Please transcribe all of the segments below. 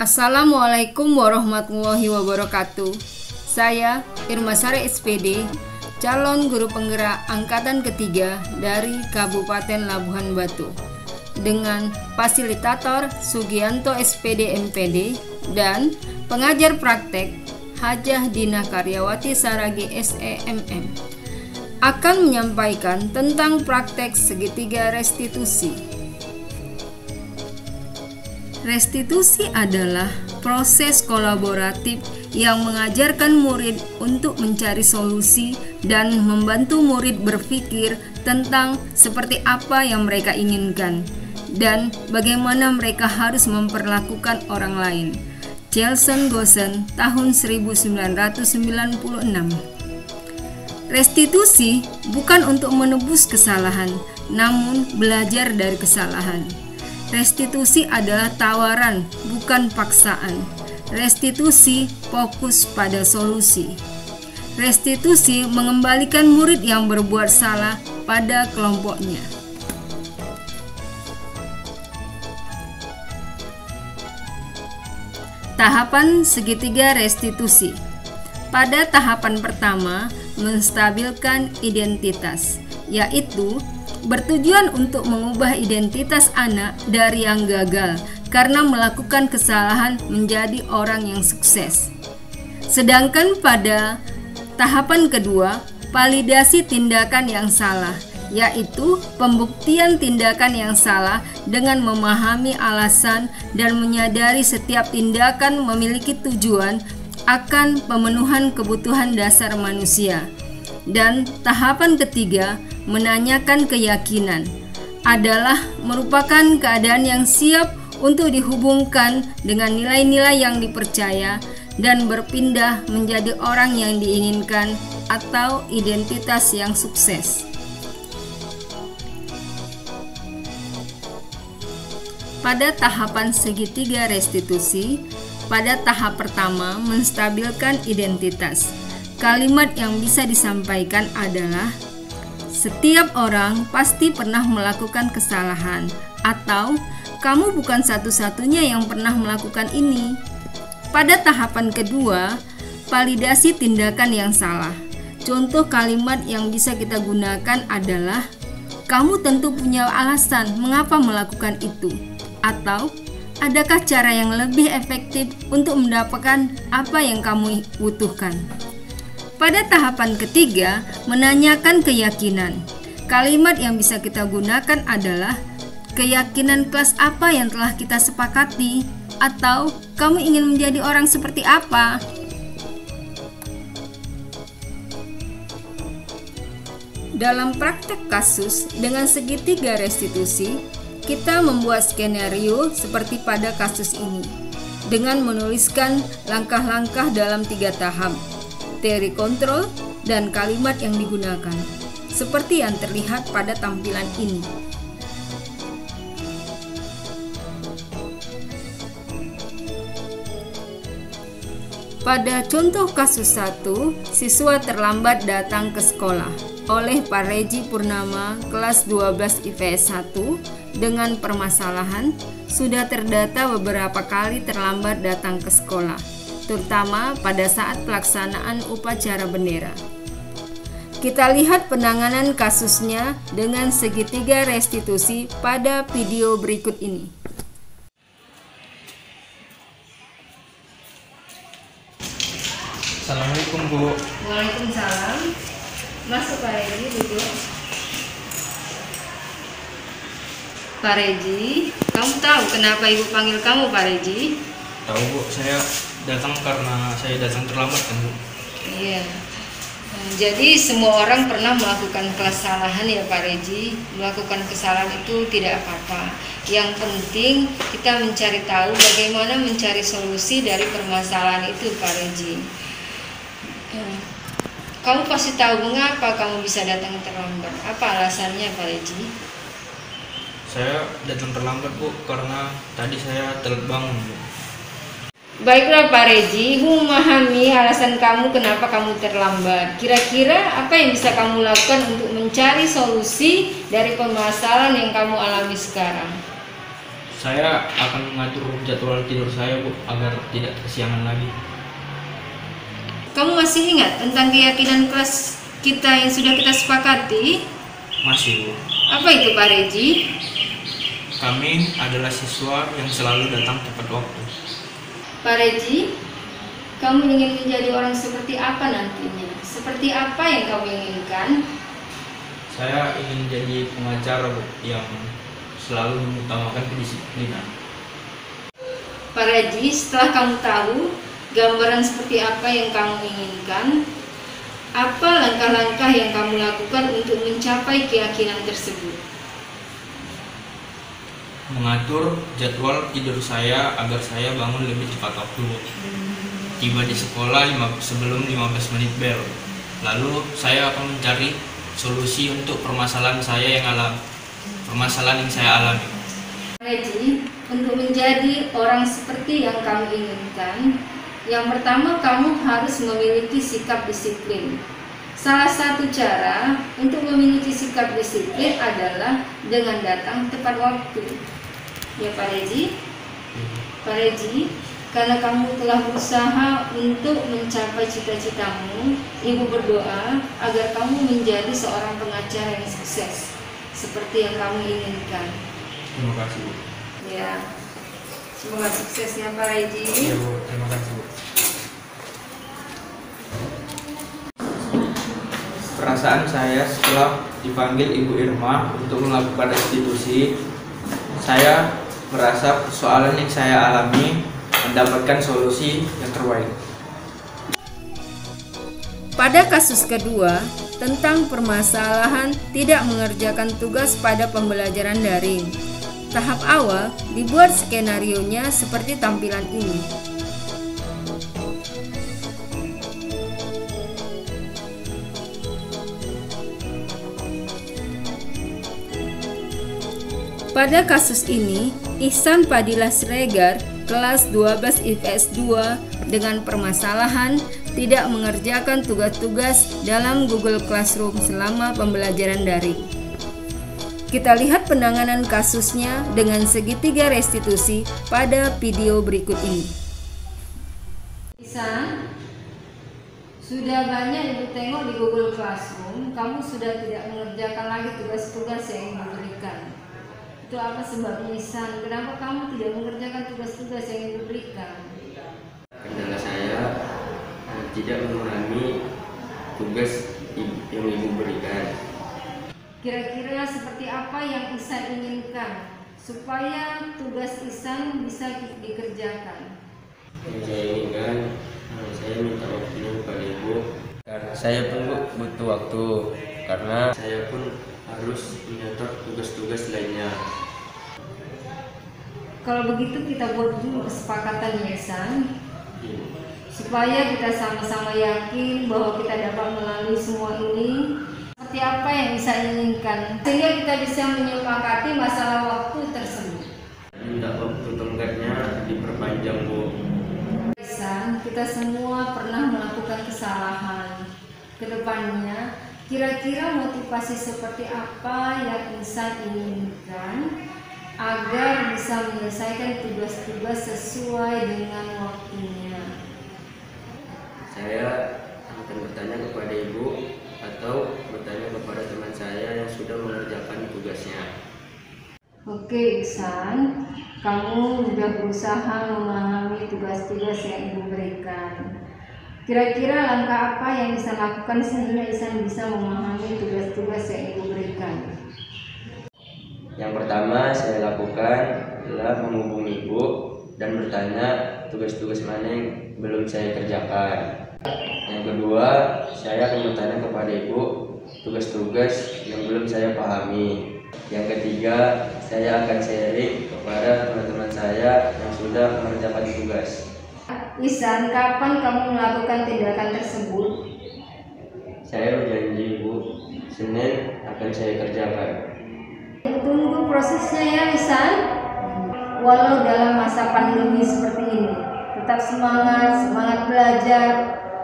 Assalamualaikum warahmatullahi wabarakatuh. Saya Irma Sari SPD, calon guru penggerak angkatan ketiga dari Kabupaten Labuhan Batu, dengan fasilitator Sugianto SPD MPD dan pengajar praktek Hajah Dina Karyawati Saragi SEMM, akan menyampaikan tentang praktek segitiga restitusi. Restitusi adalah proses kolaboratif yang mengajarkan murid untuk mencari solusi dan membantu murid berpikir tentang seperti apa yang mereka inginkan dan bagaimana mereka harus memperlakukan orang lain. Jelson Gosen, tahun 1996. Restitusi bukan untuk menebus kesalahan, namun belajar dari kesalahan. Restitusi adalah tawaran, bukan paksaan. Restitusi fokus pada solusi. Restitusi mengembalikan murid yang berbuat salah pada kelompoknya. Tahapan segitiga restitusi. Pada tahapan pertama, menstabilkan identitas, yaitu bertujuan untuk mengubah identitas anak dari yang gagal karena melakukan kesalahan menjadi orang yang sukses. Sedangkan pada tahapan kedua, validasi tindakan yang salah, yaitu pembuktian tindakan yang salah dengan memahami alasan dan menyadari setiap tindakan memiliki tujuan akan pemenuhan kebutuhan dasar manusia. Dan tahapan ketiga, menanyakan keyakinan, adalah merupakan keadaan yang siap untuk dihubungkan dengan nilai-nilai yang dipercaya dan berpindah menjadi orang yang diinginkan atau identitas yang sukses. Pada tahapan segitiga restitusi, pada tahap pertama menstabilkan identitas. Kalimat yang bisa disampaikan adalah setiap orang pasti pernah melakukan kesalahan, atau kamu bukan satu-satunya yang pernah melakukan ini. Pada tahapan kedua, validasi tindakan yang salah. Contoh kalimat yang bisa kita gunakan adalah kamu tentu punya alasan mengapa melakukan itu, atau adakah cara yang lebih efektif untuk mendapatkan apa yang kamu butuhkan. Pada tahapan ketiga, menanyakan keyakinan. Kalimat yang bisa kita gunakan adalah keyakinan kelas apa yang telah kita sepakati, atau kamu ingin menjadi orang seperti apa. Dalam praktek kasus dengan segitiga restitusi, kita membuat skenario seperti pada kasus ini dengan menuliskan langkah-langkah dalam 3 tahap, teori kontrol, dan kalimat yang digunakan, seperti yang terlihat pada tampilan ini. Pada contoh kasus 1, siswa terlambat datang ke sekolah oleh Pak Reji Purnama, kelas 12 IPS 1, dengan permasalahan sudah terdata beberapa kali terlambat datang ke sekolah, terutama pada saat pelaksanaan upacara bendera. Kita lihat penanganan kasusnya dengan segitiga restitusi pada video berikut ini. Assalamualaikum Bu. Waalaikumsalam. Masuk Pak Reji, duduk. Pak Reji, kamu tahu kenapa Ibu panggil kamu Pak Reji? Tahu Bu, saya datang karena saya datang terlambat kan Bu. Iya. Jadi semua orang pernah melakukan kesalahan ya Pak Reji. Melakukan kesalahan itu tidak apa-apa. Yang penting kita mencari tahu bagaimana mencari solusi dari permasalahan itu Pak Reji. Kamu pasti tahu mengapa kamu bisa datang terlambat. Apa alasannya Pak Reji? Saya datang terlambat Bu karena tadi saya telat bangun Bu. Baiklah Pak Reji, memahami alasan kamu kenapa kamu terlambat. Kira-kira apa yang bisa kamu lakukan untuk mencari solusi dari permasalahan yang kamu alami sekarang? Saya akan mengatur jadwal tidur saya, Bu, agar tidak kesiangan lagi. Kamu masih ingat tentang keyakinan kelas kita yang sudah kita sepakati? Masih, Bu. Apa itu, Pak Reji? Kami adalah siswa yang selalu datang tepat waktu. Pak Reji, kamu ingin menjadi orang seperti apa nantinya? Seperti apa yang kamu inginkan? Saya ingin jadi pengacara, Bu, yang selalu mengutamakan kedisiplinan. Pak Reji, setelah kamu tahu gambaran seperti apa yang kamu inginkan, apa langkah-langkah yang kamu lakukan untuk mencapai keyakinan tersebut? Mengatur jadwal tidur saya agar saya bangun lebih cepat waktu. Tiba di sekolah sebelum 15 menit bel. Lalu saya akan mencari solusi untuk permasalahan yang saya alami. Reji, untuk menjadi orang seperti yang kamu inginkan, yang pertama kamu harus memiliki sikap disiplin. Salah satu cara untuk memiliki sikap disiplin adalah dengan datang tepat waktu. Ya Pak Reji? Pak Reji, karena kamu telah berusaha untuk mencapai cita-citamu, Ibu berdoa agar kamu menjadi seorang pengacara yang sukses seperti yang kamu inginkan. Terima kasih, Bu. Ya, semoga sukses ya Pak Reji. Ya, Bu. Terima kasih, Bu. Perasaan saya setelah dipanggil Ibu Irma untuk melakukan restitusi, saya merasa persoalan yang saya alami mendapatkan solusi yang terbaik. Pada kasus kedua, tentang permasalahan tidak mengerjakan tugas pada pembelajaran daring. Tahap awal dibuat skenarionya seperti tampilan ini. Pada kasus ini, Ihsan Fadilah Siregar, kelas 12 IPS 2 dengan permasalahan tidak mengerjakan tugas-tugas dalam Google Classroom selama pembelajaran daring. Kita lihat penanganan kasusnya dengan segitiga restitusi pada video berikut ini. Ihsan, sudah banyak Ibu tengok di Google Classroom, kamu sudah tidak mengerjakan lagi tugas-tugas yang Ibu berikan. Itu apa sebabnya, Ihsan? Kenapa kamu tidak mengerjakan tugas-tugas yang Ibu berikan? Kendala saya tidak memahami tugas yang Ibu berikan. Kira-kira seperti apa yang Ihsan inginkan supaya tugas Ihsan bisa dikerjakan? Yang saya inginkan, saya minta waktunya kepada Ibu. Karena saya pun butuh waktu, karena saya pun harus menyatur tugas-tugas lainnya. Kalau begitu kita buat dulu kesepakatan ya Ihsan, supaya kita sama-sama yakin bahwa kita dapat melalui semua ini seperti apa yang Ihsan inginkan, sehingga kita bisa menyepakati masalah waktu tersebut. Minta waktu tenggatnya diperpanjang, Bu. Ihsan, kita semua pernah melakukan kesalahan. Kedepannya, kira-kira motivasi seperti apa yang Ihsan inginkan agar bisa menyelesaikan tugas-tugas sesuai dengan waktunya? Saya akan bertanya kepada Ibu atau bertanya kepada teman saya yang sudah mengerjakan tugasnya. Oke Ihsan, kamu sudah berusaha memahami tugas-tugas yang Ibu berikan. Kira-kira langkah apa yang Ihsan lakukan sehingga Ihsan bisa memahami tugas-tugas yang Ibu berikan? Yang pertama saya lakukan adalah menghubungi Ibu dan bertanya tugas-tugas mana yang belum saya kerjakan. Yang kedua, saya akan bertanya kepada Ibu tugas-tugas yang belum saya pahami. Yang ketiga, saya akan sharing kepada teman-teman saya yang sudah mengerjakan tugas. Ihsan, kapan kamu melakukan tindakan tersebut? Saya berjanji Ibu, Senin akan saya kerjakan. Tunggu prosesnya ya Ihsan. Walau dalam masa pandemi seperti ini, tetap semangat belajar.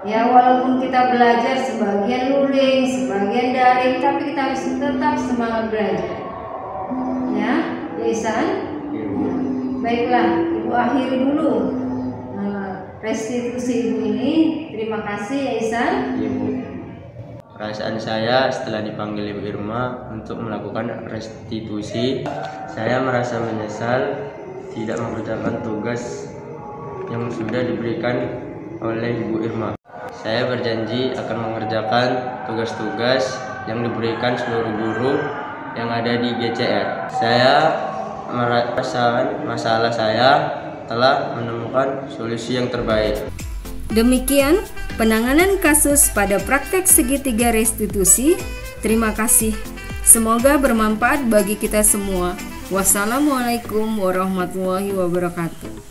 Ya, walaupun kita belajar sebagian luring, sebagian daring, tapi kita harus tetap semangat belajar. Ya, Ihsan. Baiklah, Ibu akhiri dulu restitusi Ibu ini. Terima kasih ya Ihsan. Ibu, perasaan saya setelah dipanggil Ibu Irma untuk melakukan restitusi, saya merasa menyesal tidak mengerjakan tugas yang sudah diberikan oleh Ibu Irma. Saya berjanji akan mengerjakan tugas-tugas yang diberikan seluruh guru yang ada di GCR. Saya merasakan masalah saya telah menemukan solusi yang terbaik. Demikian penanganan kasus pada praktek segitiga restitusi. Terima kasih. Semoga bermanfaat bagi kita semua. Wassalamualaikum warahmatullahi wabarakatuh.